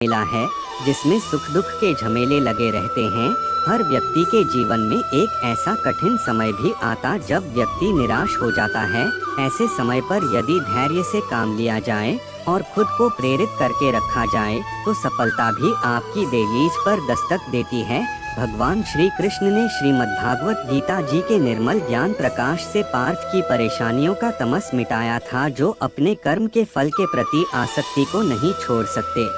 मिला है जिसमें सुख दुख के झमेले लगे रहते हैं। हर व्यक्ति के जीवन में एक ऐसा कठिन समय भी आता जब व्यक्ति निराश हो जाता है। ऐसे समय पर यदि धैर्य से काम लिया जाए और खुद को प्रेरित करके रखा जाए तो सफलता भी आपकी दहलीज पर दस्तक देती है। भगवान श्री कृष्ण ने श्रीमद्भागवत गीता जी के निर्मल ज्ञान प्रकाश से पार्थ की परेशानियों का तमस मिटाया था, जो अपने कर्म के फल के प्रति आसक्ति को नहीं छोड़ सकते।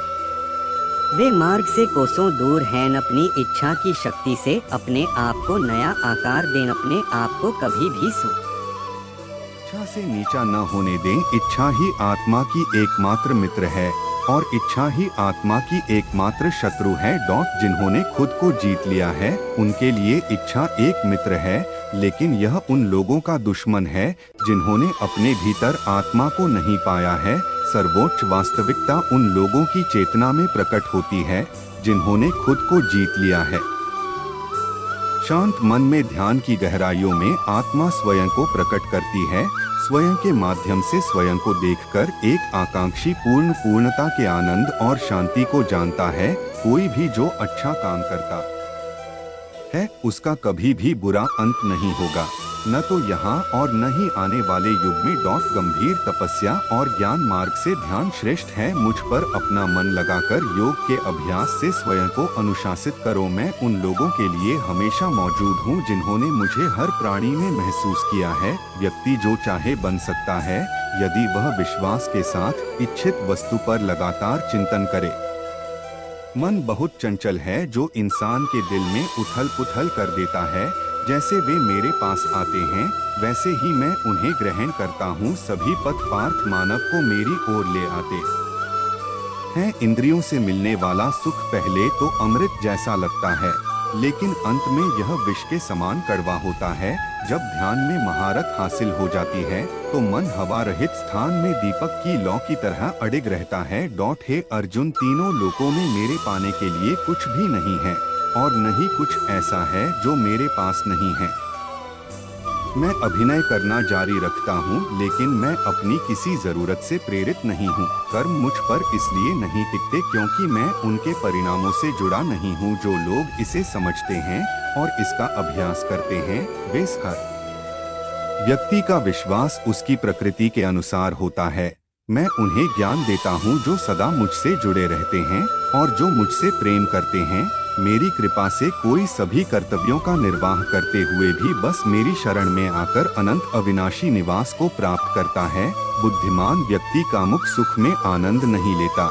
वे मार्ग से कोसों दूर हैं। अपनी इच्छा की शक्ति से अपने आप को नया आकार दें। अपने आप को कभी भी इच्छा से नीचा न होने दें। इच्छा ही आत्मा की एकमात्र मित्र है और इच्छा ही आत्मा की एकमात्र शत्रु है। जिन्होंने खुद को जीत लिया है उनके लिए इच्छा एक मित्र है, लेकिन यह उन लोगों का दुश्मन है जिन्होंने अपने भीतर आत्मा को नहीं पाया है। सर्वोच्च वास्तविकता उन लोगों की चेतना में प्रकट होती है जिन्होंने खुद को जीत लिया है। शांत मन में ध्यान की गहराइयों में आत्मा स्वयं को प्रकट करती है। स्वयं के माध्यम से स्वयं को देखकर एक आकांक्षी पूर्णता के आनंद और शांति को जानता है। कोई भी जो अच्छा काम करता है उसका कभी भी बुरा अंत नहीं होगा, न तो यहाँ और न ही आने वाले युग में। गंभीर तपस्या और ज्ञान मार्ग से ध्यान श्रेष्ठ है। मुझ पर अपना मन लगाकर योग के अभ्यास से स्वयं को अनुशासित करो। मैं उन लोगों के लिए हमेशा मौजूद हूँ जिन्होंने मुझे हर प्राणी में महसूस किया है। व्यक्ति जो चाहे बन सकता है यदि वह विश्वास के साथ इच्छित वस्तु पर लगातार चिंतन करे। मन बहुत चंचल है जो इंसान के दिल में उथल पुथल कर देता है। जैसे वे मेरे पास आते हैं वैसे ही मैं उन्हें ग्रहण करता हूँ। सभी पथ पार्थ मानव को मेरी ओर ले आते हैं। इंद्रियों से मिलने वाला सुख पहले तो अमृत जैसा लगता है, लेकिन अंत में यह विष के समान कड़वा होता है। जब ध्यान में महारत हासिल हो जाती है तो मन हवा रहित स्थान में दीपक की लौ की तरह अडिग रहता है। हे अर्जुन, तीनों लोकों में मेरे पाने के लिए कुछ भी नहीं है और न ही कुछ ऐसा है जो मेरे पास नहीं है। मैं अभिनय करना जारी रखता हूँ, लेकिन मैं अपनी किसी जरूरत से प्रेरित नहीं हूँ। कर्म मुझ पर इसलिए नहीं टिकते क्योंकि मैं उनके परिणामों से जुड़ा नहीं हूँ। जो लोग इसे समझते हैं और इसका अभ्यास करते हैं वे हर व्यक्ति का विश्वास उसकी प्रकृति के अनुसार होता है। मैं उन्हें ज्ञान देता हूँ जो सदा मुझसे जुड़े रहते हैं और जो मुझसे प्रेम करते हैं। मेरी कृपा से कोई सभी कर्तव्यों का निर्वाह करते हुए भी बस मेरी शरण में आकर अनंत अविनाशी निवास को प्राप्त करता है। बुद्धिमान व्यक्ति कामुक सुख में आनंद नहीं लेता।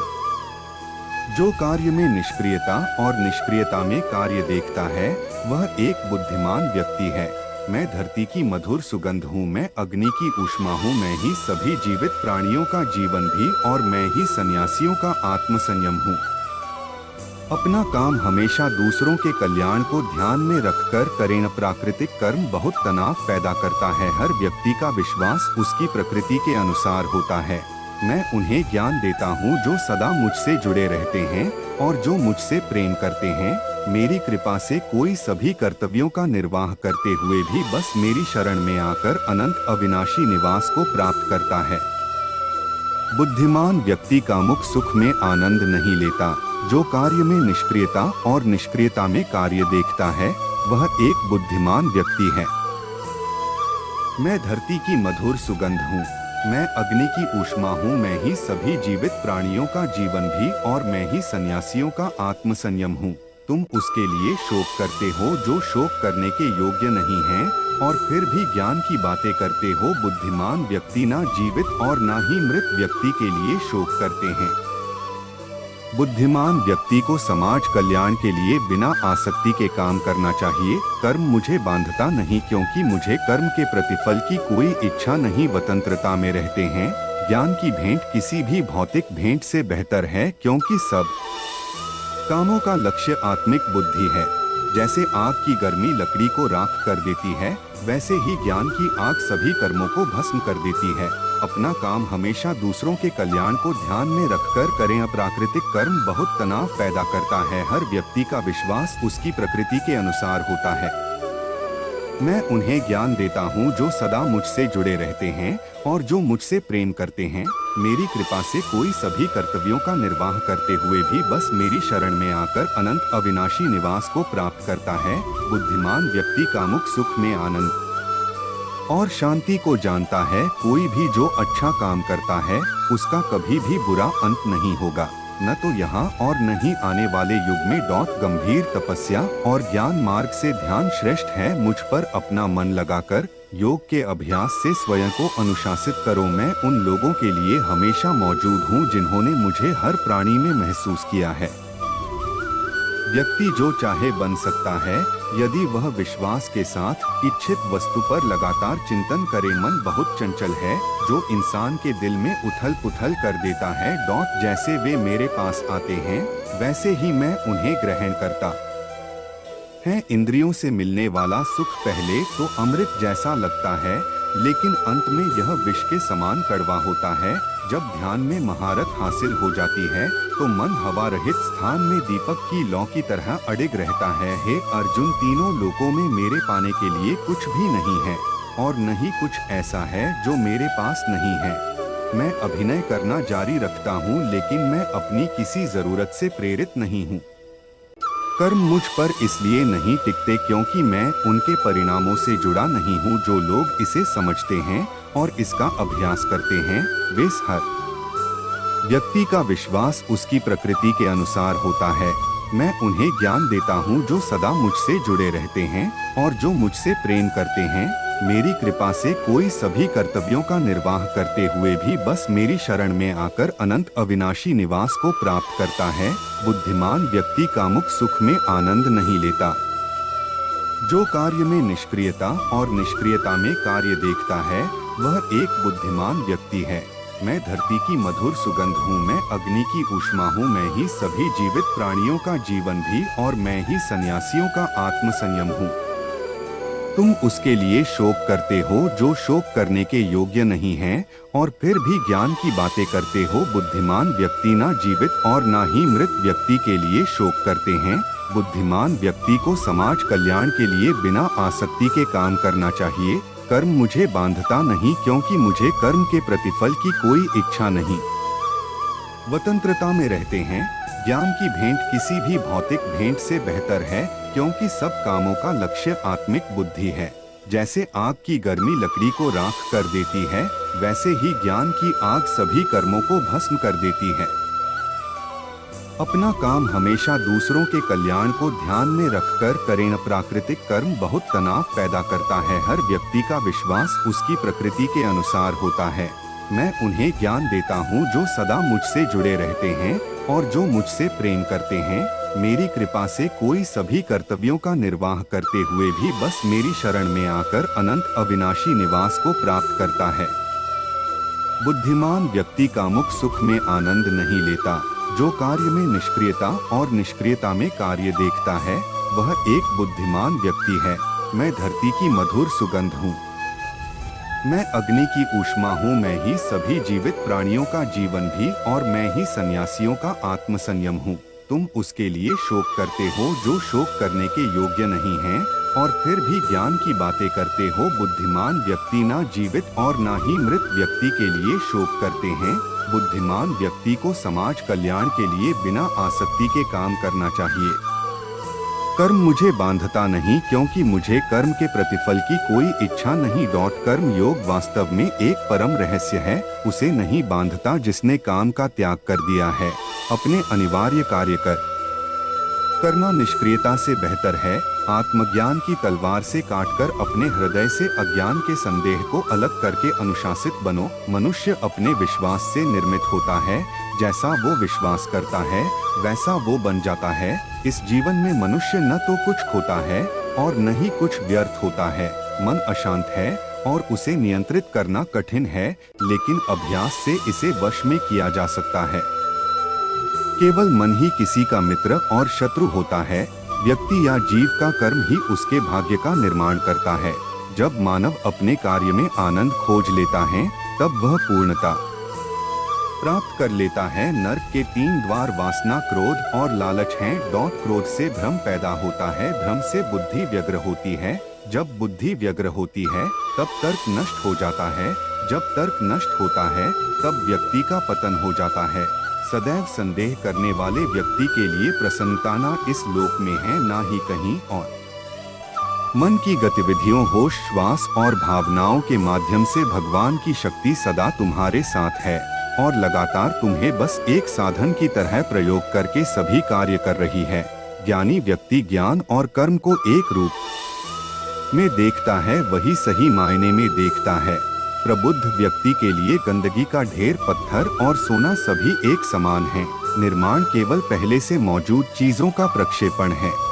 जो कार्य में निष्क्रियता और निष्क्रियता में कार्य देखता है वह एक बुद्धिमान व्यक्ति है। मैं धरती की मधुर सुगंध हूँ, मैं अग्नि की ऊष्मा हूँ, मैं ही सभी जीवित प्राणियों का जीवन भी और मैं ही सन्यासियों का आत्मसंयम हूँ। अपना काम हमेशा दूसरों के कल्याण को ध्यान में रखकर करें। प्राकृतिक कर्म बहुत तनाव पैदा करता है। हर व्यक्ति का विश्वास उसकी प्रकृति के अनुसार होता है। मैं उन्हें ज्ञान देता हूँ जो सदा मुझसे जुड़े रहते हैं और जो मुझसे प्रेम करते हैं। मेरी कृपा से कोई सभी कर्तव्यों का निर्वाह करते हुए भी बस मेरी शरण में आकर अनंत अविनाशी निवास को प्राप्त करता है। बुद्धिमान व्यक्ति कामुक सुख में आनंद नहीं लेता। जो कार्य में निष्क्रियता और निष्क्रियता में कार्य देखता है वह एक बुद्धिमान व्यक्ति है। मैं धरती की मधुर सुगंध हूँ, मैं अग्नि की ऊष्मा हूँ, मैं ही सभी जीवित प्राणियों का जीवन भी और मैं ही सन्यासियों का आत्मसंयम हूँ। तुम उसके लिए शोक करते हो जो शोक करने के योग्य नहीं है और फिर भी ज्ञान की बातें करते हो। बुद्धिमान व्यक्ति ना जीवित और ना ही मृत व्यक्ति के लिए शोक करते हैं। बुद्धिमान व्यक्ति को समाज कल्याण के लिए बिना आसक्ति के काम करना चाहिए। कर्म मुझे बांधता नहीं क्योंकि मुझे कर्म के प्रतिफल की कोई इच्छा नहीं। स्वतंत्रता में रहते हैं। ज्ञान की भेंट किसी भी भौतिक भेंट से बेहतर है क्योंकि सब कामों का लक्ष्य आत्मिक बुद्धि है। जैसे आग की गर्मी लकड़ी को राख कर देती है, वैसे ही ज्ञान की आग सभी कर्मों को भस्म कर देती है। अपना काम हमेशा दूसरों के कल्याण को ध्यान में रखकर करें। अप्राकृतिक कर्म बहुत तनाव पैदा करता है। हर व्यक्ति का विश्वास उसकी प्रकृति के अनुसार होता है। मैं उन्हें ज्ञान देता हूँ जो सदा मुझसे जुड़े रहते हैं और जो मुझसे प्रेम करते हैं। मेरी कृपा से कोई सभी कर्तव्यों का निर्वाह करते हुए भी बस मेरी शरण में आकर अनंत अविनाशी निवास को प्राप्त करता है। बुद्धिमान व्यक्ति कामुक सुख में आनंद और शांति को जानता है। कोई भी जो अच्छा काम करता है उसका कभी भी बुरा अंत नहीं होगा, न तो यहाँ और न ही आने वाले युग में। गंभीर तपस्या और ज्ञान मार्ग से ध्यान श्रेष्ठ है। मुझ पर अपना मन लगाकर योग के अभ्यास से स्वयं को अनुशासित करो। मैं उन लोगों के लिए हमेशा मौजूद हूँ जिन्होंने मुझे हर प्राणी में महसूस किया है। व्यक्ति जो चाहे बन सकता है यदि वह विश्वास के साथ इच्छित वस्तु पर लगातार चिंतन करे। मन बहुत चंचल है जो इंसान के दिल में उथल पुथल कर देता है। जैसे वे मेरे पास आते हैं वैसे ही मैं उन्हें ग्रहण करता है। इंद्रियों से मिलने वाला सुख पहले तो अमृत जैसा लगता है, लेकिन अंत में यह विष के समान कड़वा होता है। जब ध्यान में महारत हासिल हो जाती है तो मन हवा रहित स्थान में दीपक की लौ की तरह अडिग रहता है। हे अर्जुन, तीनों लोकों में मेरे पाने के लिए कुछ भी नहीं है और न ही कुछ ऐसा है जो मेरे पास नहीं है। मैं अभिनय करना जारी रखता हूँ, लेकिन मैं अपनी किसी जरूरत से प्रेरित नहीं हूँ। कर्म मुझ पर इसलिए नहीं टिकते क्योंकि मैं उनके परिणामों से जुड़ा नहीं हूँ। जो लोग इसे समझते हैं और इसका अभ्यास करते हैं वे हर व्यक्ति का विश्वास उसकी प्रकृति के अनुसार होता है। मैं उन्हें ज्ञान देता हूँ जो सदा मुझसे जुड़े रहते हैं और जो मुझसे प्रेम करते हैं। मेरी कृपा से कोई सभी कर्तव्यों का निर्वाह करते हुए भी बस मेरी शरण में आकर अनंत अविनाशी निवास को प्राप्त करता है। बुद्धिमान व्यक्ति कामुक सुख में आनंद नहीं लेता। जो कार्य में निष्क्रियता और निष्क्रियता में कार्य देखता है वह एक बुद्धिमान व्यक्ति है। मैं धरती की मधुर सुगंध हूँ, मैं अग्नि की ऊष्मा हूँ, मैं ही सभी जीवित प्राणियों का जीवन भी और मैं ही सन्यासियों का आत्मसंयम हूँ। तुम उसके लिए शोक करते हो जो शोक करने के योग्य नहीं है और फिर भी ज्ञान की बातें करते हो। बुद्धिमान व्यक्ति ना जीवित और ना ही मृत व्यक्ति के लिए शोक करते हैं। बुद्धिमान व्यक्ति को समाज कल्याण के लिए बिना आसक्ति के काम करना चाहिए। कर्म मुझे बांधता नहीं क्योंकि मुझे कर्म के प्रतिफल की कोई इच्छा नहीं। स्वतंत्रता में रहते हैं। ज्ञान की भेंट किसी भी भौतिक भेंट से बेहतर है क्योंकि सब कामों का लक्ष्य आत्मिक बुद्धि है। जैसे आग की गर्मी लकड़ी को राख कर देती है, वैसे ही ज्ञान की आग सभी कर्मों को भस्म कर देती है। अपना काम हमेशा दूसरों के कल्याण को ध्यान में रखकर करें। प्राकृतिक कर्म बहुत तनाव पैदा करता है। हर व्यक्ति का विश्वास उसकी प्रकृति के अनुसार होता है। मैं उन्हें ज्ञान देता हूँ जो सदा मुझसे जुड़े रहते हैं और जो मुझसे प्रेम करते हैं। मेरी कृपा से कोई सभी कर्तव्यों का निर्वाह करते हुए भी बस मेरी शरण में आकर अनंत अविनाशी निवास को प्राप्त करता है। बुद्धिमान व्यक्ति कामुक सुख में आनंद नहीं लेता। जो कार्य में निष्क्रियता और निष्क्रियता में कार्य देखता है वह एक बुद्धिमान व्यक्ति है। मैं धरती की मधुर सुगंध हूँ, मैं अग्नि की ऊष्मा हूँ, मैं ही सभी जीवित प्राणियों का जीवन भी और मैं ही सन्यासियों का आत्मसंयम हूँ। तुम उसके लिए शोक करते हो जो शोक करने के योग्य नहीं है और फिर भी ज्ञान की बातें करते हो। बुद्धिमान व्यक्ति ना जीवित और ना ही मृत व्यक्ति के लिए शोक करते हैं। बुद्धिमान व्यक्ति को समाज कल्याण के लिए बिना आसक्ति के काम करना चाहिए। कर्म मुझे बांधता नहीं क्योंकि मुझे कर्म के प्रतिफल की कोई इच्छा नहीं। कर्म योग वास्तव में एक परम रहस्य है। उसे नहीं बांधता जिसने काम का त्याग कर दिया है। अपने अनिवार्य कार्य करना निष्क्रियता से बेहतर है। आत्मज्ञान की तलवार से काटकर अपने हृदय से अज्ञान के संदेह को अलग करके अनुशासित बनो। मनुष्य अपने विश्वास से निर्मित होता है। जैसा वो विश्वास करता है वैसा वो बन जाता है। इस जीवन में मनुष्य न तो कुछ खोता है और न ही कुछ व्यर्थ होता है। मन अशांत है और उसे नियंत्रित करना कठिन है, लेकिन अभ्यास से इसे वश में किया जा सकता है। केवल मन ही किसी का मित्र और शत्रु होता है। व्यक्ति या जीव का कर्म ही उसके भाग्य का निर्माण करता है। जब मानव अपने कार्य में आनंद खोज लेता है तब वह पूर्णता प्राप्त कर लेता है। नर्क के 3 द्वार वासना, क्रोध और लालच हैं। क्रोध से भ्रम पैदा होता है, भ्रम से बुद्धि व्यग्र होती है। जब बुद्धि व्यग्र होती है तब तर्क नष्ट हो जाता है, जब तर्क नष्ट होता है तब व्यक्ति का पतन हो जाता है। सदैव संदेह करने वाले व्यक्ति के लिए प्रसन्नता न इस लोक में है ना ही कहीं और। मन की गतिविधियों, होश, श्वास और भावनाओं के माध्यम से भगवान की शक्ति सदा तुम्हारे साथ है और लगातार तुम्हें बस एक साधन की तरह प्रयोग करके सभी कार्य कर रही है। ज्ञानी व्यक्ति ज्ञान और कर्म को एक रूप में देखता है, वही सही मायने में देखता है। प्रबुद्ध व्यक्ति के लिए गंदगी का ढेर, पत्थर और सोना सभी एक समान हैं। निर्माण केवल पहले से मौजूद चीजों का प्रक्षेपण है।